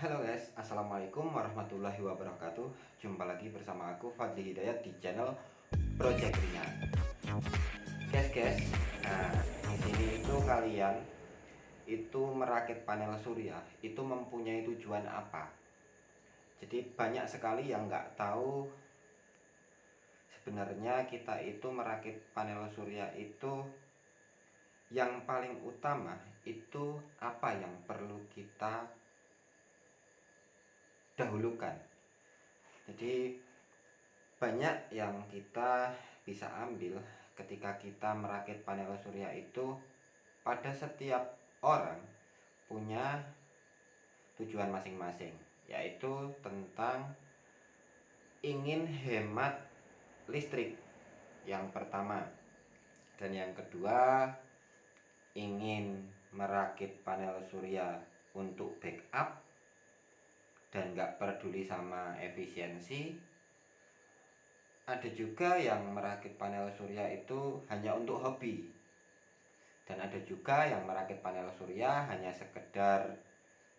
Halo guys, assalamualaikum warahmatullahi wabarakatuh. Jumpa lagi bersama aku Fadli Hidayat di channel Project Ringan. Guys, nah di sini itu kalian itu merakit panel surya itu mempunyai tujuan apa? Jadi banyak sekali yang nggak tahu sebenarnya kita itu merakit panel surya itu yang paling utama itu apa yang perlu kita dahulukan. Jadi banyak yang kita bisa ambil ketika kita merakit panel surya itu, pada setiap orang punya tujuan masing-masing, yaitu tentang ingin hemat listrik yang pertama, dan yang kedua ingin merakit panel surya untuk backup dan gak peduli sama efisiensi. Ada juga yang merakit panel surya itu hanya untuk hobi. Dan ada juga yang merakit panel surya hanya sekedar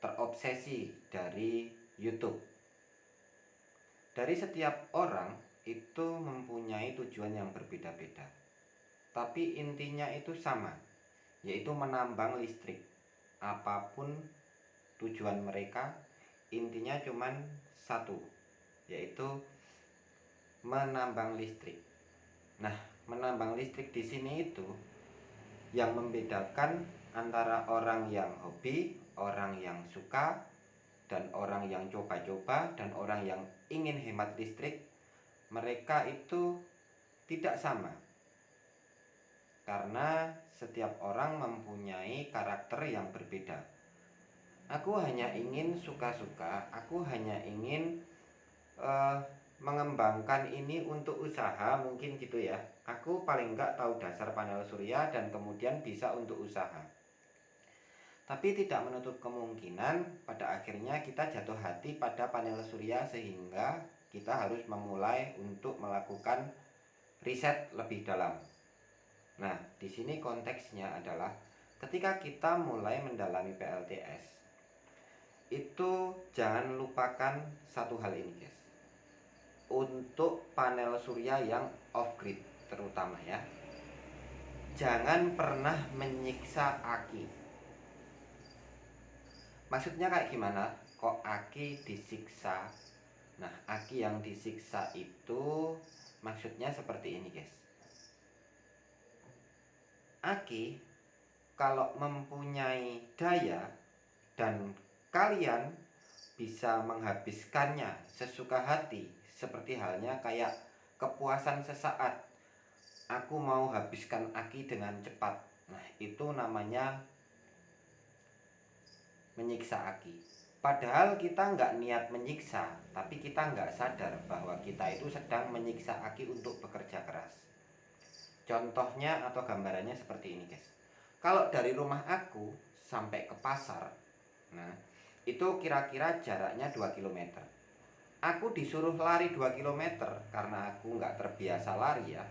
terobsesi dari YouTube. Dari setiap orang itu mempunyai tujuan yang berbeda-beda. Tapi intinya itu sama, yaitu menambang listrik. Apapun tujuan mereka, intinya cuman satu, yaitu menambang listrik. Nah, menambang listrik di sini itu yang membedakan antara orang yang hobi, orang yang suka, dan orang yang coba-coba, dan orang yang ingin hemat listrik. Mereka itu tidak sama, karena setiap orang mempunyai karakter yang berbeda. Aku hanya ingin suka-suka, aku hanya ingin mengembangkan ini untuk usaha, mungkin gitu ya. Aku paling enggak tahu dasar panel surya dan kemudian bisa untuk usaha. Tapi tidak menutup kemungkinan pada akhirnya kita jatuh hati pada panel surya sehingga kita harus memulai untuk melakukan riset lebih dalam. Nah, di sini konteksnya adalah ketika kita mulai mendalami PLTS, itu jangan lupakan satu hal ini, guys. Untuk panel surya yang off grid terutama ya, jangan pernah menyiksa aki. Maksudnya kayak gimana? Kok aki disiksa? Nah, aki yang disiksa itu maksudnya seperti ini, guys. Aki kalau mempunyai daya dan kalian bisa menghabiskannya sesuka hati, seperti halnya kayak kepuasan sesaat, aku mau habiskan aki dengan cepat. Nah, itu namanya menyiksa aki. Padahal kita nggak niat menyiksa, tapi kita nggak sadar bahwa kita itu sedang menyiksa aki untuk bekerja keras. Contohnya atau gambarannya seperti ini, guys. Kalau dari rumah aku sampai ke pasar, nah itu kira-kira jaraknya 2 km. Aku disuruh lari 2 km karena aku nggak terbiasa lari ya.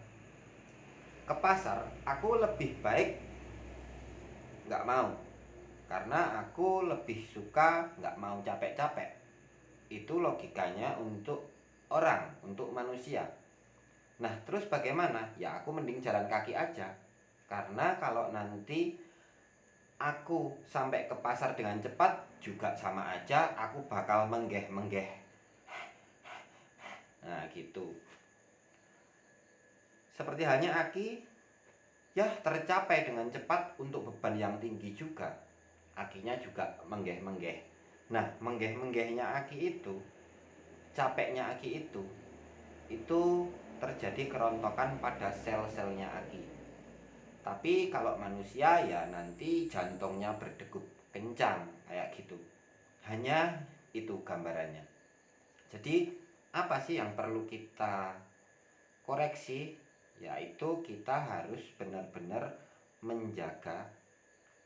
Ke pasar, aku lebih baik nggak mau, karena aku lebih suka nggak mau capek-capek. Itu logikanya untuk orang, untuk manusia. Nah, terus bagaimana? Ya aku mending jalan kaki aja. Karena kalau nanti aku sampai ke pasar dengan cepat juga sama aja, aku bakal menggeh-menggeh. Nah, gitu. Seperti halnya aki, ya tercapai dengan cepat untuk beban yang tinggi juga. Akinya juga menggeh-menggeh. Nah, menggeh-menggehnya aki itu, capeknya aki itu terjadi kerontokan pada sel-selnya aki. Tapi kalau manusia ya nanti jantungnya berdegup kencang kayak gitu. Hanya itu gambarannya. Jadi apa sih yang perlu kita koreksi? Yaitu kita harus benar-benar menjaga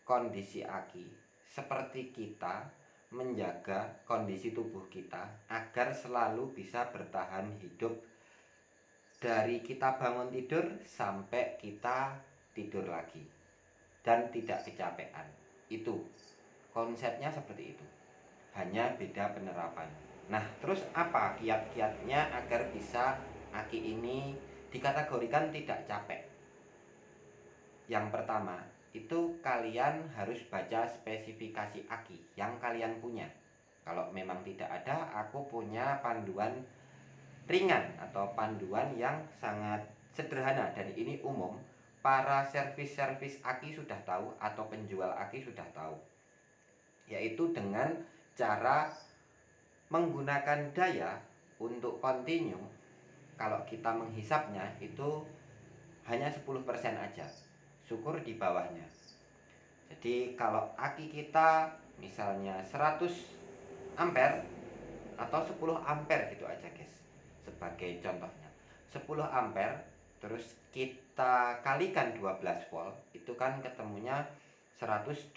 kondisi aki, seperti kita menjaga kondisi tubuh kita agar selalu bisa bertahan hidup dari kita bangun tidur sampai kita tidur lagi dan tidak kecapean. Itu konsepnya seperti itu. hanya beda penerapan. Nah, terus apa kiat-kiatnya agar bisa aki ini dikategorikan tidak capek? Yang pertama, itu kalian harus baca spesifikasi aki yang kalian punya. Kalau memang tidak ada, aku punya panduan ringan atau panduan yang sangat sederhana dan ini umum. Para servis-servis aki sudah tahu atau penjual aki sudah tahu, yaitu dengan cara menggunakan daya untuk continue. Kalau kita menghisapnya itu hanya 10% aja, syukur di bawahnya. Jadi kalau aki kita misalnya 100 ampere atau 10 ampere gitu aja guys, sebagai contohnya 10 ampere terus kita kalikan 12 volt, itu kan ketemunya 120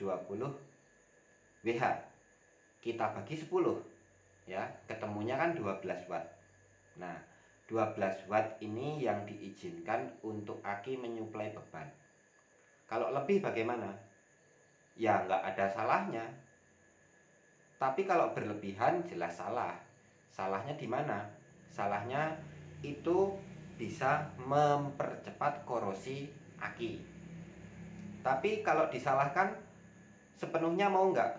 WH. Kita bagi 10 ya, ketemunya kan 12 watt. Nah, 12 watt ini yang diizinkan untuk aki menyuplai beban. Kalau lebih bagaimana? Ya nggak ada salahnya. Tapi kalau berlebihan jelas salah. Salahnya di mana? Salahnya itu bisa mempercepat korosi aki. Tapi kalau disalahkan sepenuhnya mau nggak?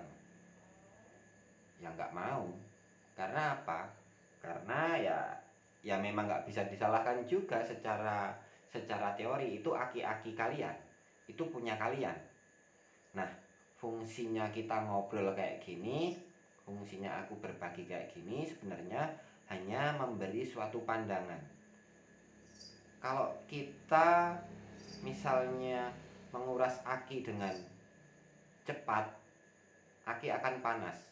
Ya nggak mau. Karena apa? Karena ya memang nggak bisa disalahkan juga secara teori. Itu aki-aki kalian, itu punya kalian. Nah, fungsinya kita ngobrol kayak gini, fungsinya aku berbagi kayak gini sebenarnya hanya memberi suatu pandangan. Kalau kita misalnya menguras aki dengan cepat, aki akan panas.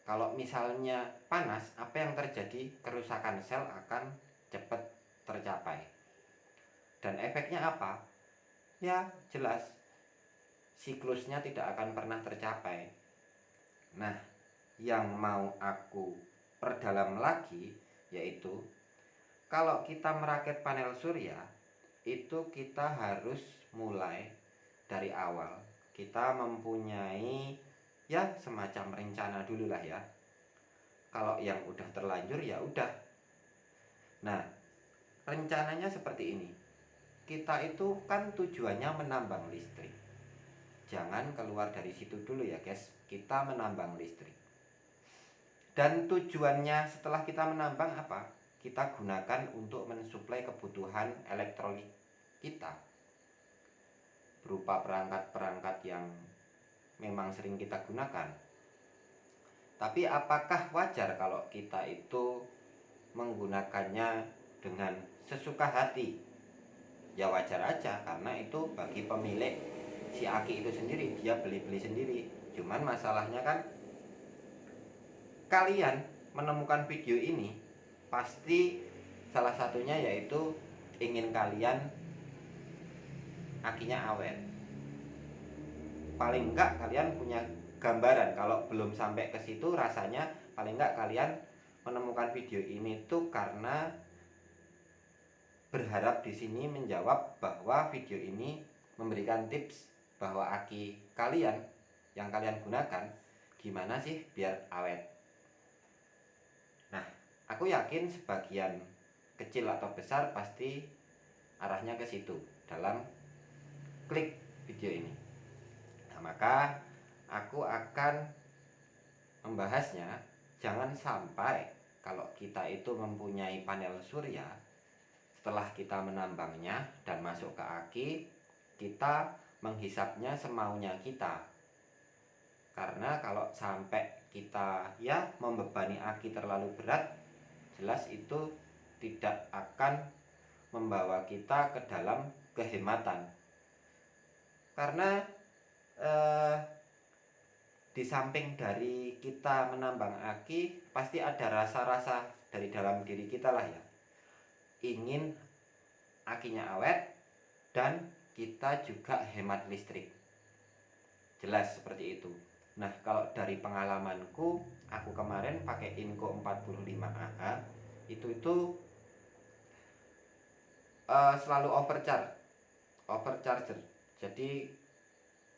Kalau misalnya panas, apa yang terjadi? Kerusakan sel akan cepat tercapai. Dan efeknya apa? Ya jelas, siklusnya tidak akan pernah tercapai. Nah, yang mau aku perdalam lagi yaitu kalau kita merakit panel surya, itu kita harus mulai dari awal. Kita mempunyai ya semacam rencana dulu lah ya. Kalau yang udah terlanjur ya udah. Nah, rencananya seperti ini. Kita itu kan tujuannya menambang listrik. Jangan keluar dari situ dulu ya guys. Kita menambang listrik. Dan tujuannya setelah kita menambang apa? Kita gunakan untuk mensuplai kebutuhan elektronik kita, berupa perangkat-perangkat yang memang sering kita gunakan. Tapi apakah wajar kalau kita itu menggunakannya dengan sesuka hati? Ya wajar aja, karena itu bagi pemilik si aki itu sendiri, dia beli-beli sendiri. Cuman masalahnya kan kalian menemukan video ini pasti salah satunya yaitu ingin kalian akinya awet. Paling enggak kalian punya gambaran. Kalau belum sampai ke situ rasanya paling enggak kalian menemukan video ini tuh karena berharap di sini menjawab bahwa video ini memberikan tips bahwa aki kalian yang kalian gunakan gimana sih biar awet. Nah, aku yakin sebagian kecil atau besar pasti arahnya ke situ dalam klik video ini. Nah, maka aku akan membahasnya. Jangan sampai kalau kita itu mempunyai panel surya, setelah kita menambangnya dan masuk ke aki, kita menghisapnya semaunya kita. Karena kalau sampai kita ya membebani aki terlalu berat, jelas itu tidak akan membawa kita ke dalam kehematan. Karena di samping dari kita menambang aki, pasti ada rasa-rasa dari dalam diri kita lah ya, ingin akinya awet dan kita juga hemat listrik. Jelas seperti itu. Nah, kalau dari pengalamanku, aku kemarin pakai Inco 45AH itu selalu overcharger. Jadi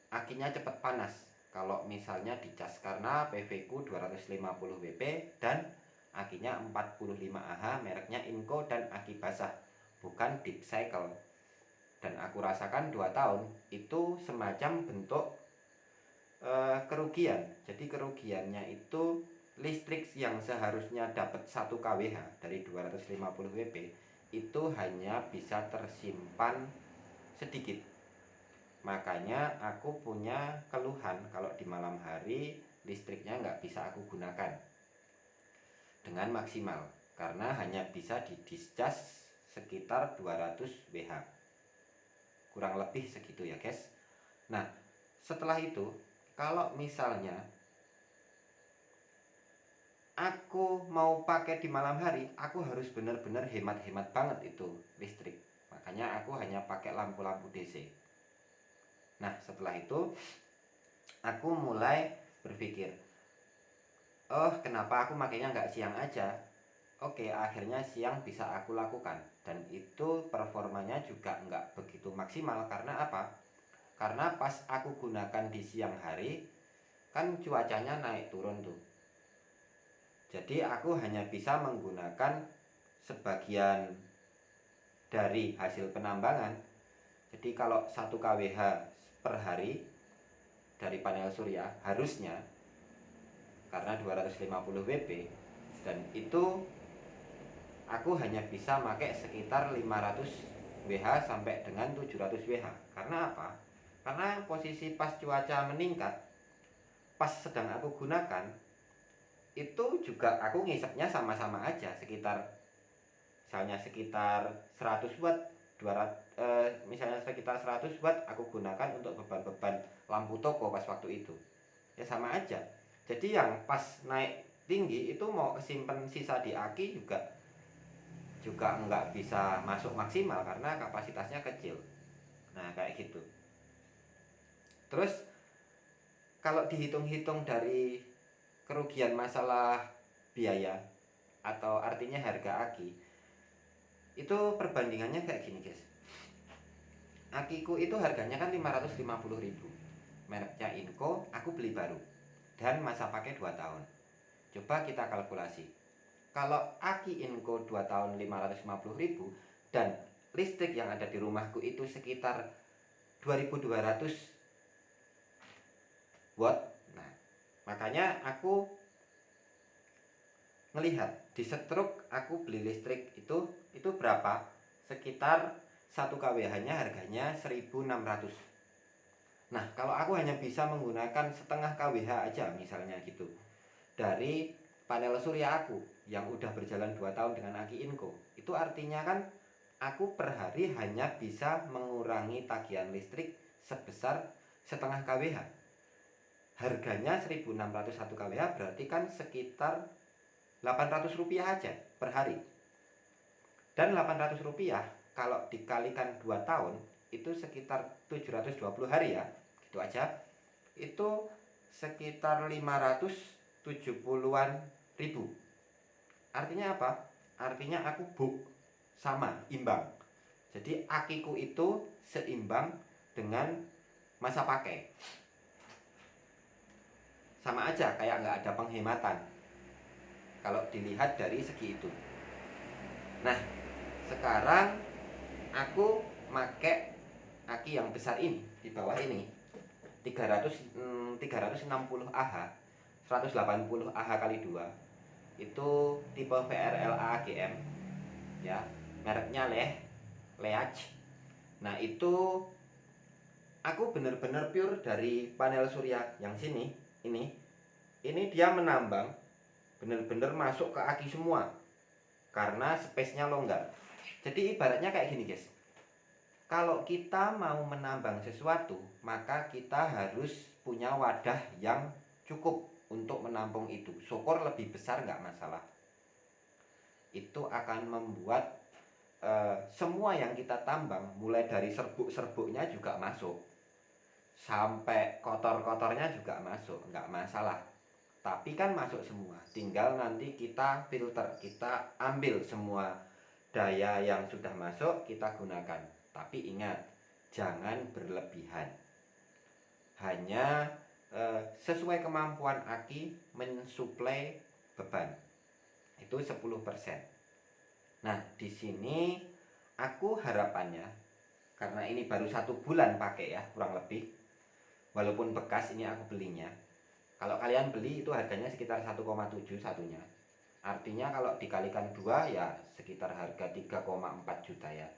akinya cepat panas. kalau misalnya dicas, karena PV ku 250 WP dan akinya 45 Ah, mereknya Inco dan aki basah, bukan deep cycle. Dan aku rasakan 2 tahun itu semacam bentuk kerugian. Jadi kerugiannya itu listrik yang seharusnya dapat 1 kWh dari 250 WP itu hanya bisa tersimpan sedikit. Makanya aku punya keluhan kalau di malam hari listriknya nggak bisa aku gunakan dengan maksimal, karena hanya bisa di discharge sekitar 200 WH, kurang lebih segitu ya guys. Nah setelah itu, kalau misalnya aku mau pakai di malam hari, aku harus benar-benar hemat-hemat banget itu listrik. Makanya aku hanya pakai lampu-lampu DC. Nah setelah itu aku mulai berpikir, oh kenapa aku makainya nggak siang aja. Oke, akhirnya siang bisa aku lakukan. Dan itu performanya juga nggak begitu maksimal. Karena apa? Karena pas aku gunakan di siang hari, kan cuacanya naik turun tuh. Jadi aku hanya bisa menggunakan sebagian dari hasil penambangan. Jadi kalau 1 kWh per hari dari panel surya harusnya, karena 250 WP, dan itu aku hanya bisa pakai sekitar 500 WH sampai dengan 700 WH. Karena apa? Karena posisi pas cuaca meningkat, pas sedang aku gunakan, itu juga aku ngisepnya sama-sama aja, sekitar misalnya sekitar 100 watt, 200, misalnya sekitar 100 watt aku gunakan untuk beban-beban lampu toko pas waktu itu. Ya sama aja. Jadi yang pas naik tinggi itu mau kesimpan sisa di aki juga nggak bisa masuk maksimal karena kapasitasnya kecil. Nah kayak gitu. Terus kalau dihitung-hitung dari kerugian masalah biaya atau artinya harga aki, itu perbandingannya kayak gini guys. Akiku itu harganya kan 550.000, mereknya Inco, aku beli baru dan masa pakai 2 tahun. Coba kita kalkulasi, kalau aki Inco 2 tahun 550.000 dan listrik yang ada di rumahku itu sekitar 2200 watt. Nah makanya aku ngelihat di setruk aku beli listrik itu berapa, sekitar 1 kWh nya harganya 1600. Nah kalau aku hanya bisa menggunakan setengah kWh aja misalnya gitu dari panel surya aku yang udah berjalan 2 tahun dengan aki Inco, itu artinya kan aku per hari hanya bisa mengurangi tagihan listrik sebesar setengah kWh. Harganya 1600 1 kWh, berarti kan sekitar 800 rupiah aja per hari. Dan 800 rupiah kalau dikalikan 2 tahun itu sekitar 720 hari ya, gitu aja. Itu sekitar 570-an ribu. Artinya apa? Artinya aku sama, imbang. Jadi akiku itu seimbang dengan masa pakai. Sama aja kayak nggak ada penghematan kalau dilihat dari segi itu. Nah sekarang aku make aki yang besar ini, di bawah ini 360 Ah, 180 Ah kali 2, itu tipe VRLA AGM ya, mereknya Leach. Nah itu aku bener-bener pure dari panel surya yang sini. Ini dia menambang bener-bener masuk ke aki semua karena space-nya longgar. Jadi ibaratnya kayak gini guys, kalau kita mau menambang sesuatu, maka kita harus punya wadah yang cukup untuk menampung itu. Syukur lebih besar nggak masalah. Itu akan membuat semua yang kita tambang, mulai dari serbuk-serbuknya juga masuk, sampai kotor-kotornya juga masuk, nggak masalah. Tapi kan masuk semua, tinggal nanti kita filter, kita ambil semua daya yang sudah masuk, kita gunakan. Tapi ingat, jangan berlebihan. Hanya sesuai kemampuan aki mensuplai beban itu 10%. Nah, di sini aku harapannya, karena ini baru 1 bulan pakai ya, kurang lebih, walaupun bekas ini aku belinya. Kalau kalian beli itu harganya sekitar 1,7 satunya. Artinya kalau dikalikan 2 ya sekitar harga 3,4 juta ya.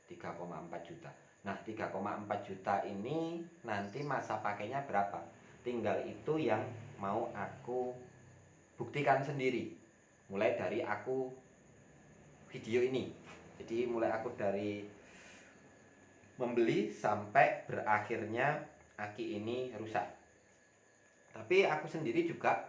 3,4 juta. Nah, 3,4 juta ini nanti masa pakainya berapa? Tinggal itu yang mau aku buktikan sendiri. Mulai dari aku video ini. Jadi mulai aku dari membeli sampai berakhirnya aki ini rusak. Tapi aku sendiri juga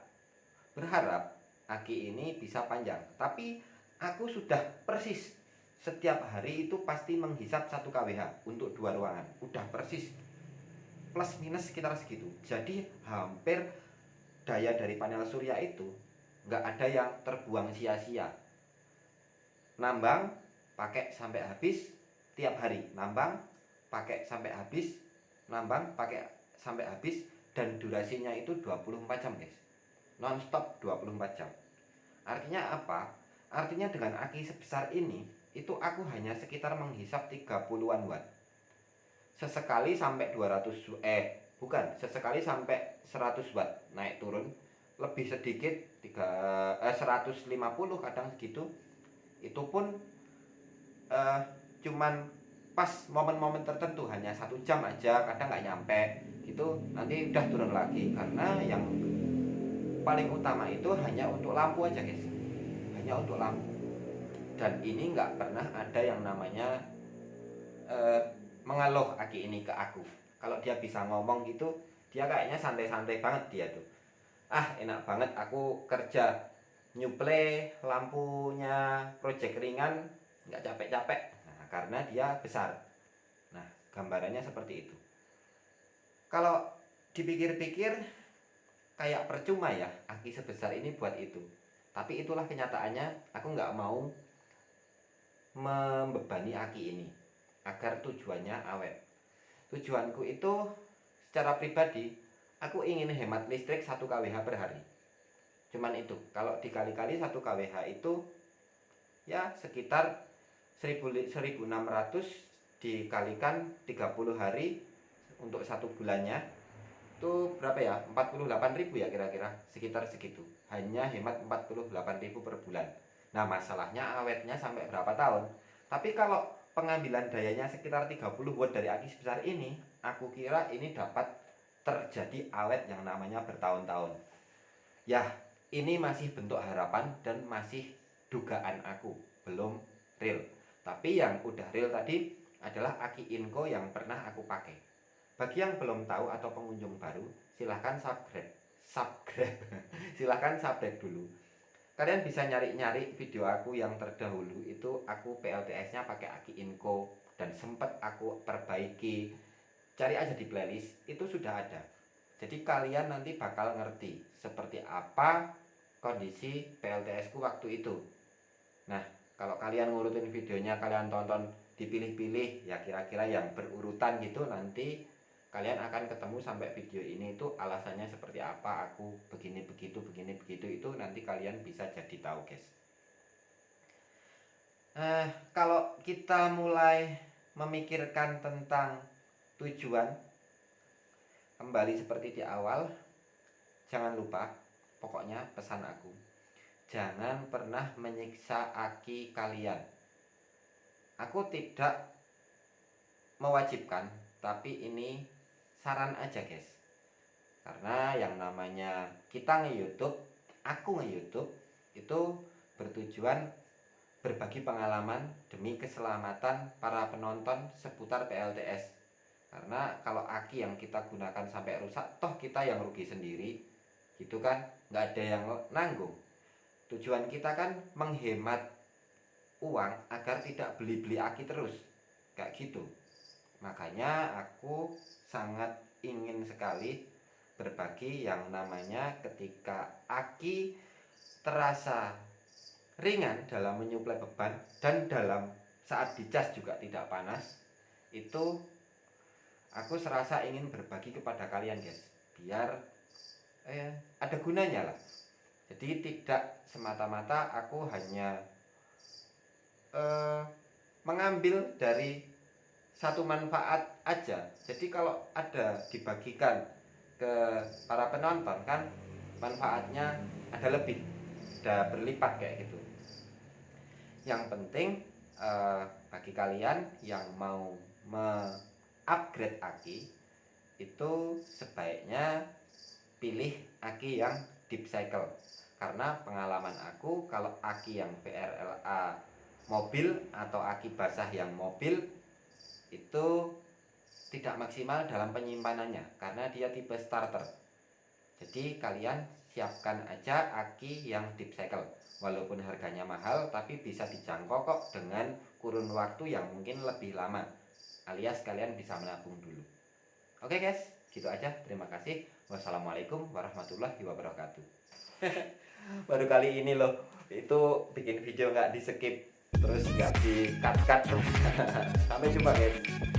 berharap aki ini bisa panjang. Tapi aku sudah persis setiap hari itu pasti menghisap 1 kWh untuk 2 ruangan. Udah persis plus minus sekitar segitu. Jadi hampir daya dari panel surya itu nggak ada yang terbuang sia-sia. Nambang pakai sampai habis tiap hari, nambang pakai sampai habis, nambang pakai sampai habis, dan durasinya itu 24 jam guys, non-stop 24 jam. Artinya apa? Artinya dengan aki sebesar ini itu aku hanya sekitar menghisap 30-an watt. Sesekali sampai 200 sesekali sampai 100 watt naik turun, lebih sedikit 150 kadang segitu. Itu pun cuman pas momen-momen tertentu, hanya 1 jam aja, kadang nggak nyampe gitu, nanti udah turun lagi. Karena yang paling utama itu hanya untuk lampu aja guys, hanya untuk lampu. Dan ini nggak pernah ada yang namanya mengeluh aki ini ke aku. Kalau dia bisa ngomong gitu, dia kayaknya santai-santai banget dia tuh. Enak banget aku kerja nyuplai lampunya project ringan, nggak capek-capek. Karena dia besar. Nah, gambarannya seperti itu. Kalau dipikir-pikir kayak percuma ya aki sebesar ini buat itu. Tapi itulah kenyataannya, aku nggak mau membebani aki ini agar tujuannya awet. Tujuanku itu secara pribadi, aku ingin hemat listrik 1 kWh per hari. Cuman itu, kalau dikali-kali 1 kWh itu ya sekitar 1600 dikalikan 30 hari untuk 1 bulannya itu berapa ya? 48.000 ya kira-kira, sekitar segitu. Hanya hemat 48.000 per bulan. Nah, masalahnya awetnya sampai berapa tahun? Tapi kalau pengambilan dayanya sekitar 30 watt dari aki sebesar ini, aku kira ini dapat terjadi awet yang namanya bertahun-tahun. Ya, ini masih bentuk harapan dan masih dugaan aku, belum real. Tapi yang udah real tadi adalah aki Inco yang pernah aku pakai. Bagi yang belum tahu atau pengunjung baru, silahkan subscribe silahkan subscribe dulu. Kalian bisa nyari-nyari video aku yang terdahulu, itu aku PLTS-nya pakai aki Inco dan sempet aku perbaiki. Cari aja di playlist, itu sudah ada. Jadi kalian nanti bakal ngerti seperti apa kondisi PLTS ku waktu itu. Nah, kalau kalian ngurutin videonya, kalian tonton dipilih-pilih ya, kira-kira yang berurutan gitu, nanti kalian akan ketemu sampai video ini itu alasannya seperti apa, aku begini begitu itu nanti kalian bisa jadi tahu guys. Kalau kita mulai memikirkan tentang tujuan, kembali seperti di awal, jangan lupa, pokoknya pesan aku, jangan pernah menyiksa aki kalian. Aku tidak mewajibkan, tapi ini saran aja guys. Karena yang namanya kita nge-YouTube, aku nge-YouTube itu bertujuan berbagi pengalaman demi keselamatan para penonton seputar PLTS. Karena kalau aki yang kita gunakan sampai rusak, toh kita yang rugi sendiri, gitu kan, nggak ada yang nanggung. Tujuan kita kan menghemat uang agar tidak beli-beli aki terus, kayak gitu. Makanya aku sangat ingin sekali berbagi yang namanya ketika aki terasa ringan dalam menyuplai beban dan dalam saat dicas juga tidak panas, itu aku serasa ingin berbagi kepada kalian guys, biar ada gunanya lah. Jadi tidak semata-mata aku hanya mengambil dari satu manfaat aja. Jadi kalau ada dibagikan ke para penonton kan manfaatnya ada lebih, ada berlipat kayak gitu. Yang penting bagi kalian yang mau upgrade aki itu sebaiknya pilih aki yang deep cycle, karena pengalaman aku kalau aki yang VRLA mobil atau aki basah yang mobil itu tidak maksimal dalam penyimpanannya karena dia tipe starter. Jadi kalian siapkan aja aki yang deep cycle, walaupun harganya mahal tapi bisa dijangkau kok dengan kurun waktu yang mungkin lebih lama, alias kalian bisa menabung dulu. Oke guys, gitu aja. Terima kasih. Wassalamualaikum warahmatullahi wabarakatuh. Baru kali ini loh itu bikin video nggak di skip terus nggak di cut. Sampai jumpa guys.